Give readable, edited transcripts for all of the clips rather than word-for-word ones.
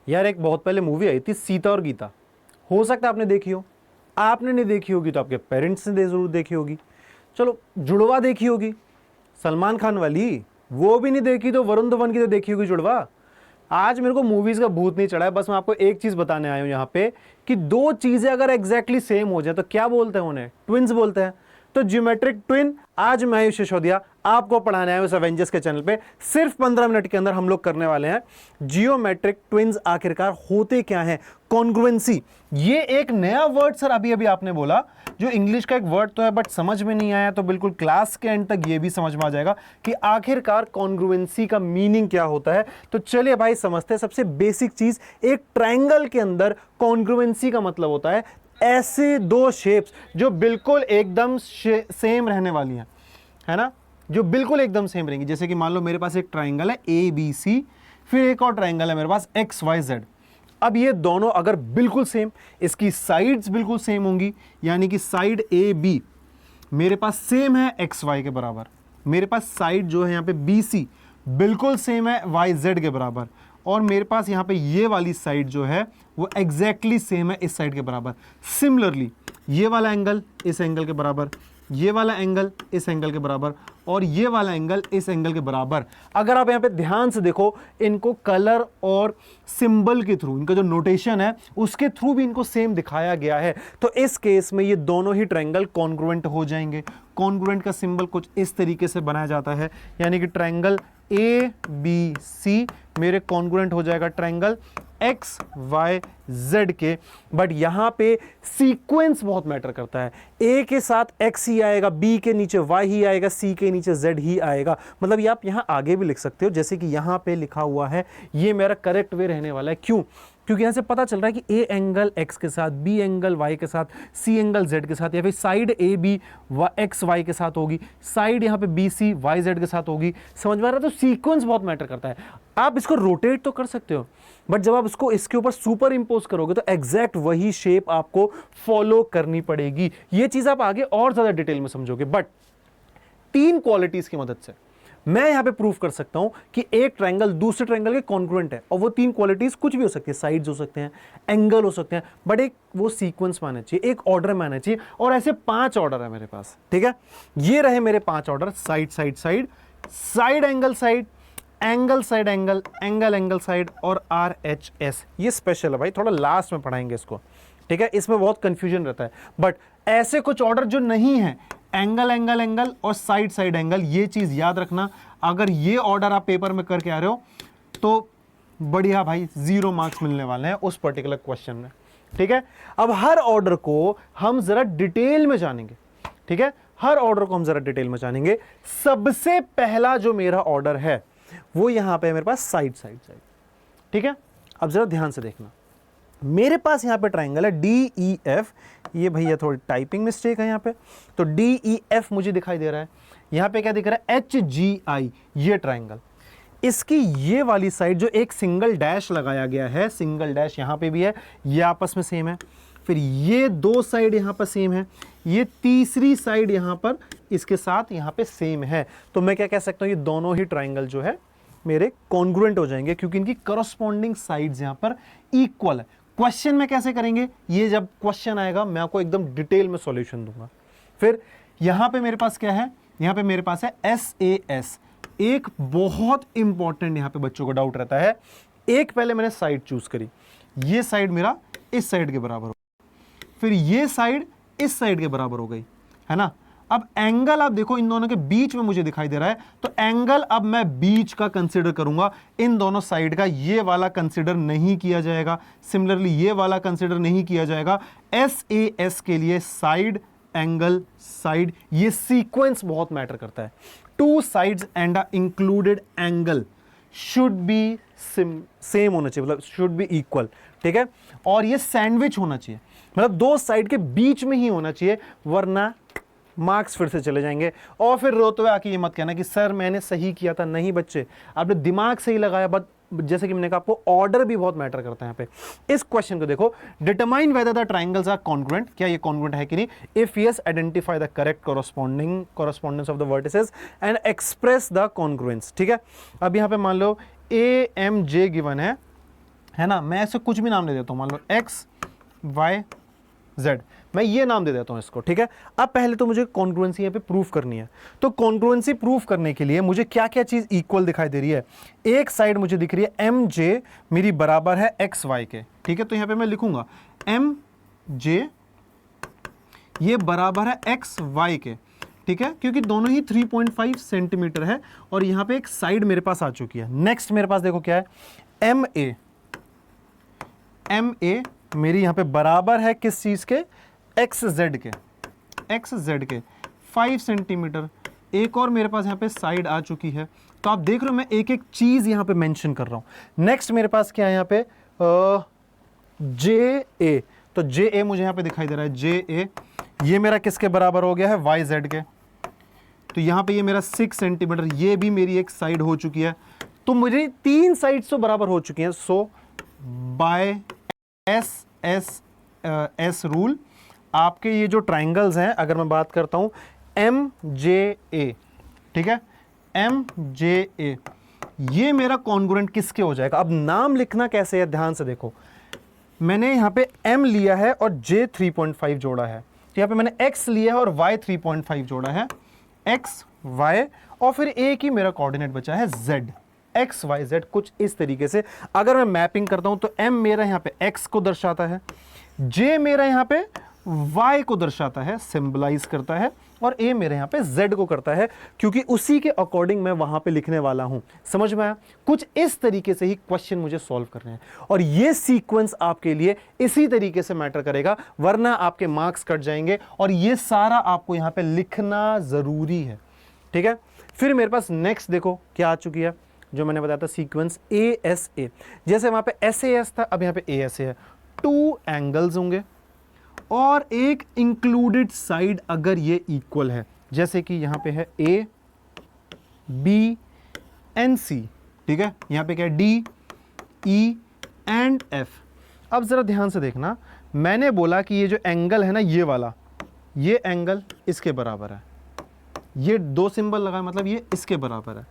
यार एक बहुत पहले मूवी आई थी सीता और गीता, हो सकता है आपने देखी हो, आपने नहीं देखी होगी तो आपके पेरेंट्स ने जरूर देखी होगी। चलो जुड़वा देखी होगी सलमान खान वाली, वो भी नहीं देखी तो वरुण धवन की तो देखी होगी जुड़वा। आज मेरे को मूवीज का भूत नहीं चढ़ा है, बस मैं आपको एक चीज बताने आया हूं यहां पे कि दो चीजें अगर एग्जैक्टली सेम हो जाए तो क्या बोलते हैं उन्हें, ट्विन्स बोलते हैं। तो ज्योमेट्रिक ट्विन आज मैं आयुष सिसोदिया आपको पढ़ाने आया हूं इस एवेंजर्स के चैनल पे। सिर्फ 15 मिनट के अंदर हम लोग करने वाले हैं जियोमेट्रिक ट्विन्स आखिरकार होते क्या हैं। कॉन्ग्रुएंसी, ये एक नया वर्ड सर अभी अभी आपने बोला, जो इंग्लिश का एक वर्ड तो है बट समझ में नहीं आया, तो बिल्कुल क्लास के एंड तक ये भी समझ में आ जाएगा कि आखिरकार कॉन्ग्रुएंसी का मीनिंग क्या होता है। तो चलिए भाई समझते हैं। सबसे बेसिक चीज, एक ट्रायंगल के अंदर कॉन्ग्रुएंसी का मतलब होता है ऐसे दो शेप्स जो बिल्कुल एकदम सेम रहने वाली हैं, है ना, जो बिल्कुल एकदम सेम रहेंगी। जैसे कि मान लो मेरे पास एक ट्रायंगल है ए बी सी, फिर एक और ट्रायंगल है मेरे पास एक्स वाई जेड। अब ये दोनों अगर बिल्कुल सेम, इसकी साइड्स बिल्कुल सेम होंगी, यानी कि साइड ए बी मेरे पास सेम है एक्स वाई के बराबर, मेरे पास साइड जो है यहाँ पे बी सी बिल्कुल सेम है वाई जेड के बराबर, और मेरे पास यहाँ पे ये वाली साइड जो है वो एग्जैक्टली सेम है इस साइड के बराबर। सिमिलरली ये वाला एंगल इस एंगल के बराबर, ये वाला एंगल इस एंगल के बराबर, और ये वाला एंगल इस एंगल के बराबर। अगर आप यहाँ पे ध्यान से देखो, इनको कलर और सिंबल के थ्रू, इनका जो नोटेशन है उसके थ्रू भी इनको सेम दिखाया गया है। तो इस केस में ये दोनों ही ट्रायंगल कॉन्ग्रुएंट हो जाएंगे। कॉन्ग्रुएंट का सिंबल कुछ इस तरीके से बनाया जाता है, यानी कि ट्रायंगल ए बी सी मेरे कॉन्ग्रुएंट हो जाएगा ट्रायंगल एक्स वाई जेड के। बट यहां पे सीक्वेंस बहुत मैटर करता है। ए के साथ एक्स ही आएगा, बी के नीचे वाई ही आएगा, सी के नीचे जेड ही आएगा। मतलब ये आप यहां आगे भी लिख सकते हो, जैसे कि यहां पे लिखा हुआ है, ये मेरा करेक्ट वे रहने वाला है। क्यों? क्योंकि यहां से पता चल रहा है कि ए एंगल एक्स के साथ, बी एंगल वाई के साथ, सी एंगल जेड के साथ, या फिर side A B X Y के साथ होगी, साइड यहां पे बी सी वाई जेड के साथ होगी। समझ में आ रहा है? तो सीक्वेंस बहुत मैटर करता है। आप इसको रोटेट तो कर सकते हो, बट जब आप इसको इसके ऊपर सुपर इंपोज करोगे तो एग्जैक्ट वही शेप आपको फॉलो करनी पड़ेगी। ये चीज आप आगे और ज्यादा डिटेल में समझोगे। बट तीन क्वालिटीज की मदद से मैं यहां पे प्रूव कर सकता हूं कि एक ट्रायंगल दूसरे ट्रायंगल के कॉन्ग्रुएंट है। और वो तीन क्वालिटीज कुछ भी हो सकती है, साइड्स हो सकते हैं, एंगल हो सकते हैं, बट एक वो सीक्वेंस में आना चाहिए, एक ऑर्डर में आना चाहिए। और ऐसे 5 ऑर्डर है मेरे पास, ठीक है। ये रहे मेरे 5 order, side side side, side angle side, angle side angle, angle angle side, और RHS। ये स्पेशल है भाई, थोड़ा लास्ट में पढ़ाएंगे इसको, ठीक है। इसमें बहुत कंफ्यूजन रहता है। बट ऐसे कुछ ऑर्डर जो नहीं है, एंगल एंगल एंगल और साइड साइड एंगल, ये चीज याद रखना। अगर ये ऑर्डर आप पेपर में करके आ रहे हो तो बढ़िया भाई, 0 मार्क्स मिलने वाले हैं उस पर्टिकुलर क्वेश्चन में, ठीक है। अब हर ऑर्डर को हम जरा डिटेल में जानेंगे, ठीक है। हर ऑर्डर को हम जरा डिटेल में जानेंगे। सबसे पहला जो मेरा ऑर्डर है वो यहां पे मेरे पास साइड साइड साइड, ठीक है। अब जरा ध्यान से देखना, मेरे पास यहां पे ट्रायंगल है DEF। ये भैया थोड़ी टाइपिंग मिस्टेक है यहां पे, तो DEF मुझे दिखाई दे रहा है। यहां पे क्या दिख रहा है? HGI। ये ट्रायंगल, इसकी ये वाली साइड जो एक सिंगल डैश लगाया गया है, सिंगल डैश यहां पे भी है, ये आपस में सेम है। फिर ये 2 साइड यहां पर सेम है, ये तीसरी साइड यहां पर इसके साथ यहां पे सेम है। तो मैं क्या कह सकता हूं? ये दोनों ही ट्रायंगल जो है मेरे कॉन्ग्रुएंट हो जाएंगे, क्योंकि इनकी करस्पॉन्डिंग साइड्स यहां पर इक्वल है। क्वेश्चन में कैसे करेंगे, ये जब क्वेश्चन आएगा मैं आपको एकदम डिटेल में सॉल्यूशन दूंगा। फिर यहां पे मेरे पास क्या है? यहां पे मेरे पास है SAS। एक बहुत इंपॉर्टेंट यहां पे बच्चों को डाउट रहता है। एक पहले मैंने साइड चूज करी, ये साइड मेरा इस साइड के बराबर हो, फिर ये साइड इस साइड के बराबर हो गई, है ना। अब एंगल आप देखो इन दोनों के बीच में मुझे दिखाई दे रहा है, तो एंगल अब मैं बीच का कंसीडर करूंगा, इन दोनों साइड का। ये वाला कंसीडर नहीं किया जाएगा, सिमिलरली ये वाला कंसीडर नहीं किया जाएगा। SAS के लिए साइड एंगल साइड, ये सीक्वेंस बहुत मैटर करता है। 2 sides and a included angle should be same होना चाहिए, मतलब शुड बी इक्वल, ठीक है। और ये सैंडविच होना चाहिए, मतलब 2 साइड के बीच में ही होना चाहिए, वरना मार्क्स फिर से चले जाएंगे। और फिर रोते हुए आके ये मत कहना कि सर मैंने सही किया था। नहीं बच्चे, आपने दिमाग सही लगाया, बट जैसे कि मैंने कहा आपको ऑर्डर भी बहुत मैटर करता है यहाँ पे। इस क्वेश्चन को देखो, determine whether the triangles are congruent, क्या ये कॉन्ग्रुएंट है कि नहीं। If yes, identify the correct correspondence of the vertices and express the congruence, ठीक है। अब यहाँ पे मान लो AMJ गिवन है, है ना, मैं ऐसे कुछ भी नाम दे देता हूँ, मान लो एक्स वाई जेड, मैं ये नाम दे देता हूँ इसको, ठीक है। अब पहले तो मुझे कॉन्ग्रुएंसी यहाँ पे प्रूफ करनी है। तो कॉन्ग्रुएंसी प्रूफ करने के लिए मुझे क्या क्या चीज इक्वल दिखाई दे रही है। एक साइड मुझे दिख रही है एम जे मेरी बराबर है एक्स वाई के, ठीक है। तो यहाँ पे मैं लिखूंगा एम जे ये बराबर है एक्स वाई के, ठीक है, क्योंकि दोनों ही 3.5 सेंटीमीटर है और यहाँ पे एक साइड मेरे पास आ चुकी है। नेक्स्ट मेरे पास देखो क्या है, एम ए मेरी यहाँ पे बराबर है किस चीज के, एक्स जेड के 5 सेंटीमीटर। एक और मेरे पास यहाँ पे साइड आ चुकी है। तो आप देख रहे हो मैं एक एक चीज यहाँ पे मेंशन कर रहा हूं। नेक्स्ट मेरे पास क्या है यहाँ पे, जे ए, तो जे ए मुझे यहाँ पे दिखाई दे रहा है, जे ए ये मेरा किसके बराबर हो गया है, वाई जेड के। तो यहाँ पे ये मेरा 6 सेंटीमीटर, ये भी मेरी एक साइड हो चुकी है। तो मुझे 3 साइड्स तो बराबर हो चुकी हैं। सो बाय एस रूल आपके ये जो ट्राइंगल्स हैं, अगर मैं बात करता हूं एम जे ए, ठीक है, एम जे ए, ये मेरा कॉन्ग्रुएंट किसके हो जाएगा। अब नाम लिखना कैसे है, ध्यान से देखो, मैंने यहां पे m लिया है और j 3.5 जोड़ा है। तो यहां पे मैंने x लिया है और y 3.5 जोड़ा है, x y, और फिर एक ही मेरा कोऑर्डिनेट बचा है z, x y z। कुछ इस तरीके से अगर मैं मैपिंग करता हूं तो m मेरा यहां पे x को दर्शाता है, j मेरा यहां पे y को दर्शाता है, सिंबलाइज करता है, और a मेरे यहां पे z को करता है, क्योंकि उसी के अकॉर्डिंग मैं वहां पे लिखने वाला हूं। समझ में आया? कुछ इस तरीके से ही क्वेश्चन मुझे सॉल्व करने हैं और ये सीक्वेंस आपके लिए इसी तरीके से मैटर करेगा, वरना आपके मार्क्स कट जाएंगे। और ये सारा आपको यहां पे लिखना जरूरी है, ठीक है। फिर मेरे पास नेक्स्ट देखो क्या आ चुकी है, जो मैंने बताया था सीक्वेंस ASA। जैसे वहां पे SAS था, अब यहां पे ASA है। 2 एंगल्स होंगे और एक इंक्लूडेड साइड अगर ये इक्वल है, जैसे कि यहां पे है A B एंड C, ठीक है। यहां पे क्या है, D E एंड F। अब जरा ध्यान से देखना, मैंने बोला कि ये जो एंगल है ना, ये वाला, ये एंगल इसके बराबर है, ये 2 सिंबल लगा मतलब ये इसके बराबर है,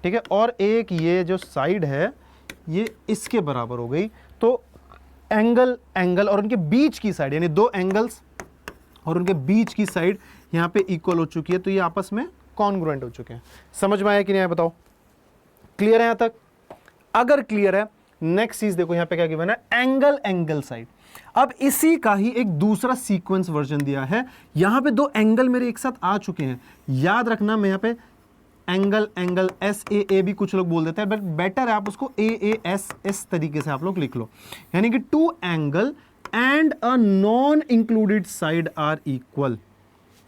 ठीक है। और एक ये जो साइड है ये इसके बराबर हो गई। तो एंगल और उनके बीच की साइड, यानी 2 एंगल्स और उनके बीच की साइड यहां पे इक्वल हो चुकी है। तो ये आपस में कॉन्ग्रुएंट हो चुके हैं। समझ में आया कि नहीं आया, बताओ? क्लियर है यहां तक? अगर क्लियर है, नेक्स्ट चीज देखो, यहां पे क्या गिवन है, एंगल साइड। अब इसी का ही एक दूसरा सीक्वेंस वर्जन दिया है। यहां पे 2 एंगल मेरे एक साथ आ चुके हैं। याद रखना, मैं यहां पे एंगल SAA भी कुछ लोग बोल देते हैं, बट बेटर है आप उसको AAS इस तरीके से आप लोग लिख लो, यानी कि 2 angle and a non included side are equal.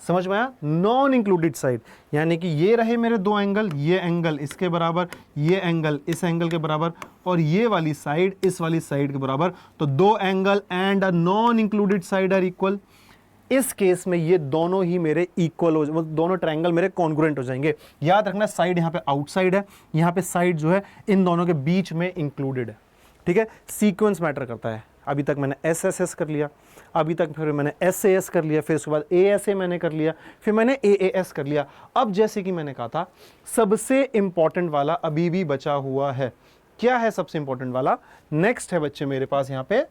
समझ में आया? नॉन इंक्लूडेड साइड यानी कि ये रहे मेरे 2 एंगल, ये एंगल इसके बराबर, ये एंगल इस एंगल के बराबर, और ये वाली साइड इस वाली साइड के बराबर। तो 2 angle and a non included side are equal. इस केस में ये दोनों ही मेरे इक्वल हो, दोनों ट्रायंगल मेरे कॉन्ग्रुएंट हो जाएंगे। याद रखना, साइड यहाँ पे आउटसाइड है, यहाँ पे साइड जो है इन दोनों के बीच में इंक्लूडेड है, ठीक है। सीक्वेंस मैटर करता है। अभी तक मैंने SSS कर लिया, अभी तक फिर मैंने SAS कर लिया, फिर उसके बाद ASA मैंने कर लिया, फिर मैंने AAS कर लिया। अब जैसे कि मैंने कहा था, सबसे इंपॉर्टेंट वाला अभी भी बचा हुआ है। क्या है सबसे इंपॉर्टेंट वाला? नेक्स्ट है बच्चे मेरे पास यहाँ पे,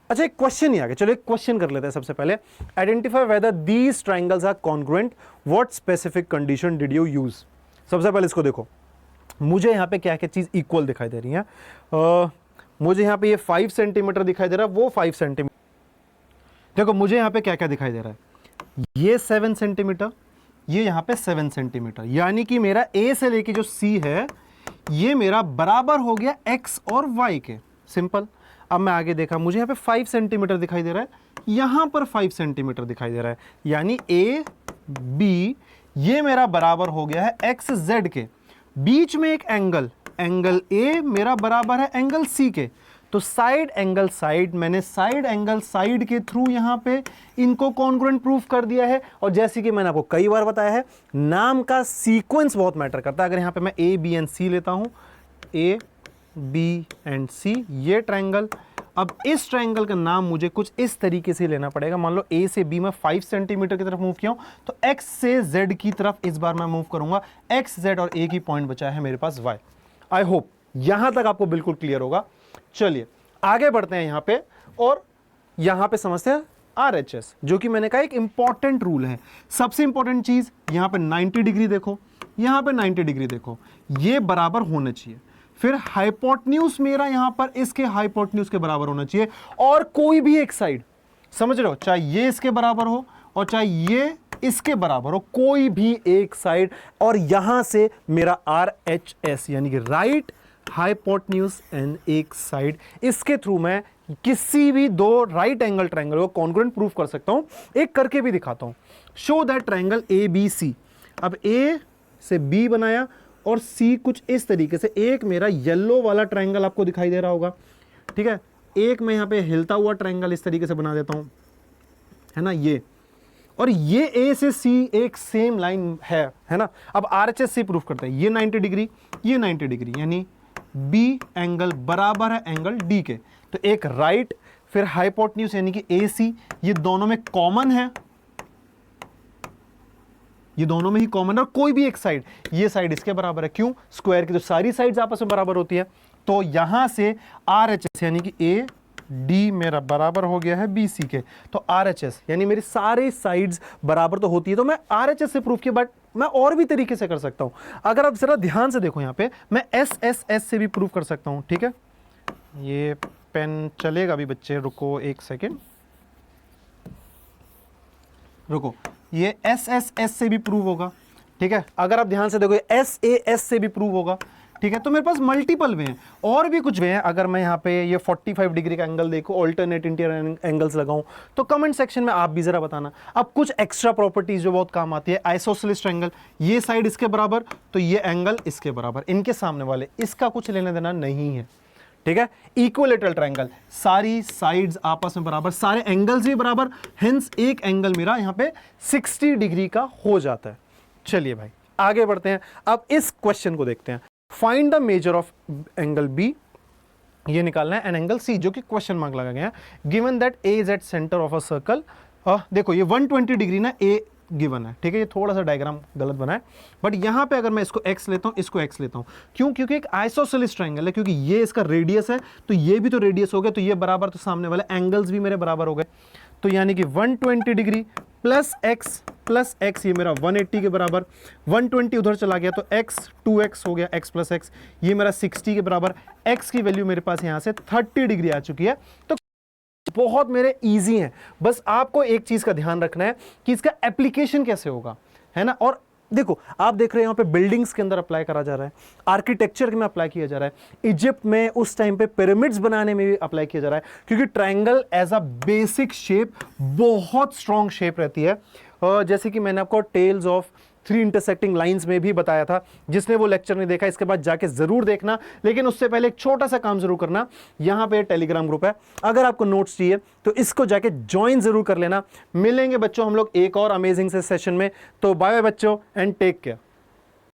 अच्छा एक क्वेश्चन ही आ गया। चलो एक क्वेश्चन कर लेते हैं सबसे पहले। Identify whether these triangles are congruent, what specific condition did you use. सबसे पहले इसको देखो, मुझे यहाँ पे क्या क्या चीज इक्वल दिखाई दे रही है। मुझे यहाँ पे ये 5 सेंटीमीटर दिखाई दे रहा है, वो 5 सेंटीमीटर। देखो मुझे यहाँ पे क्या क्या दिखाई दे रहा है, ये 7 सेंटीमीटर, ये यहाँ पे 7 सेंटीमीटर, यानी कि मेरा A से लेके जो C है ये मेरा बराबर हो गया X और Y के। सिंपल। अब मैं आगे देखा, मुझे यहाँ पे 5 सेंटीमीटर दिखाई दे रहा है, यहाँ पर 5 सेंटीमीटर दिखाई दे रहा है, यानी A B ये मेरा बराबर हो गया है एक्स जेड के। बीच में एक एंगल A मेरा बराबर है एंगल C के। तो साइड एंगल साइड, मैंने साइड एंगल साइड के थ्रू यहां पे इनको कॉन्ग्रुएंट प्रूफ कर दिया है। और जैसे कि मैंने आपको कई बार बताया है, नाम का सीक्वेंस बहुत मैटर करता है। अगर यहां पे मैं A B एंड C लेता हूं, A B एंड C ये ट्रायंगल, अब इस ट्रायंगल का नाम मुझे कुछ इस तरीके से लेना पड़ेगा। मान लो A से B में 5 सेंटीमीटर की तरफ मूव किया हूं, तो X से Z की तरफ इस बार मैं मूव करूंगा। X Z और एक ही पॉइंट बचा है मेरे पास Y। आई होप यहां तक आपको बिल्कुल क्लियर होगा। चलिए आगे बढ़ते हैं यहां पे, और यहां पे समझते हैं RHS, जो कि मैंने कहा एक इंपॉर्टेंट रूल है। सबसे इंपॉर्टेंट चीज यहां पे 90 डिग्री देखो, यहां पे 90 डिग्री देखो, ये बराबर होना चाहिए। फिर हाइपोटेन्यूज मेरा यहां पर इसके हाइपोटेन्यूज के बराबर होना चाहिए, और कोई भी एक साइड, समझ रहे हो, चाहे ये इसके बराबर हो और चाहे ये इसके बराबर हो, कोई भी एक साइड, और यहां से मेरा RHS यानी कि राइट हाइपोटेन्यूज एंड एक साइड, इसके थ्रू मैं किसी भी दो राइट एंगल ट्रायंगल को कॉन्ग्रुएंट प्रूफ कर सकता हूं। एक करके भी दिखाता हूं। Show that triangle ABC। अब A से B बनाया और C कुछ इस तरीके से, एक मेरा येलो वाला ट्रायंगल आपको दिखाई दे रहा होगा, ठीक है। एक मैं यहां पे हिलता हुआ ट्रायंगल इस तरीके से बना देता हूं, है ना, ये, और ये A से C एक सेम लाइन है ना। अब RHS से प्रूफ करते हैं, ये 90 डिग्री, ये 90 डिग्री, यानी B एंगल बराबर है एंगल D के। तो एक राइट, फिर हाइपोटेन्यूज यानी कि AC, ये दोनों में कॉमन है, ये दोनों में ही कॉमन है, और कोई भी एक साइड, ये साइड इसके बराबर है। क्यों? स्क्वायर की तो सारी साइड्स आपस में बराबर होती है। तो यहां से RHS यानी कि AD मेरा बराबर हो गया है BC के। तो RHS यानी मेरी सारी साइड्स बराबर तो होती है, तो मैं RHS से प्रूफ किया, बट मैं और भी तरीके से कर सकता हूं। अगर आप जरा ध्यान से देखो, यहां पे मैं SSS से भी प्रूफ कर सकता हूं, ठीक है। ये पेन चलेगा भी बच्चे, रुको एक सेकेंड, रुको, ये SSS से भी प्रूव होगा, ठीक है। अगर आप ध्यान से देखो, SAS से भी प्रूव होगा, ठीक है। तो मेरे पास मल्टीपल वे हैं, और भी कुछ वे हैं। अगर मैं यहाँ पे ये 45 डिग्री का एंगल देखूं, ऑल्टरनेट इंटीरियर एंगल्स लगाऊं, तो कमेंट सेक्शन में आप भी जरा बताना। अब कुछ एक्स्ट्रा प्रॉपर्टीज जो बहुत काम आती है, आइसोसेलेस ट्रायंगल, ये साइड इसके बराबर तो ये एंगल इसके बराबर, इनके सामने वाले, इसका कुछ लेना देना नहीं है, ठीक है। इक्विलेटरल ट्रायंगल, सारी साइड्स आपस में बराबर, सारे एंगल्स भी बराबर, हेंस एक एंगल मेरा यहां पे 60 डिग्री का हो जाता है। चलिए भाई आगे बढ़ते हैं। अब इस क्वेश्चन को देखते हैं। Find the measure of angle B, ये निकालना है, एंड एंगल C, जो कि क्वेश्चन मार्क लगा गया है। Given that A is at centre of a circle, देखो ये 120 डिग्री ना A गिवन है, ठीक है। ये थोड़ा सा डायग्राम गलत बना है, बट यहां पे अगर मैं इसको x लेता हूं, इसको x लेता हूं, क्यों? क्योंकि एक आइसोसेलेस ट्रायंगल है, क्योंकि ये इसका रेडियस है, तो ये भी तो रेडियस हो गया, तो ये बराबर, तो सामने वाले एंगल्स भी मेरे बराबर हो गए। तो यानी कि 120 डिग्री प्लस x, ये मेरा 180 के बराबर, 120 उधर चला गया तो x 2x हो गया, x प्लस x, ये मेरा 60 के बराबर। x की वैल्यू मेरे पास यहां से 30 डिग्री आ चुकी है। तो बहुत मेरे इजी हैं, बस आपको एक चीज का ध्यान रखना है कि इसका एप्लीकेशन कैसे होगा, है ना। और देखो, आप देख रहे हैं यहाँ पे बिल्डिंग्स के अंदर अप्लाई करा जा रहा है, आर्किटेक्चर में अप्लाई किया जा रहा है, इजिप्ट में उस टाइम पे पिरामिड्स बनाने में भी अप्लाई किया जा रहा है, क्योंकि triangle as a basic shape बहुत स्ट्रॉन्ग शेप रहती है। जैसे कि मैंने आपको टेल्स ऑफ 3 इंटरसेक्टिंग लाइंस में भी बताया था। जिसने वो लेक्चर नहीं देखा, इसके बाद जाके जरूर देखना, लेकिन उससे पहले एक छोटा सा काम जरूर करना। यहां पे टेलीग्राम ग्रुप है, अगर आपको नोट्स चाहिए तो इसको जाके ज्वाइन जरूर कर लेना। मिलेंगे बच्चों हम लोग एक और अमेजिंग से सेशन में। तो बाय बाय बच्चों, एंड टेक केयर।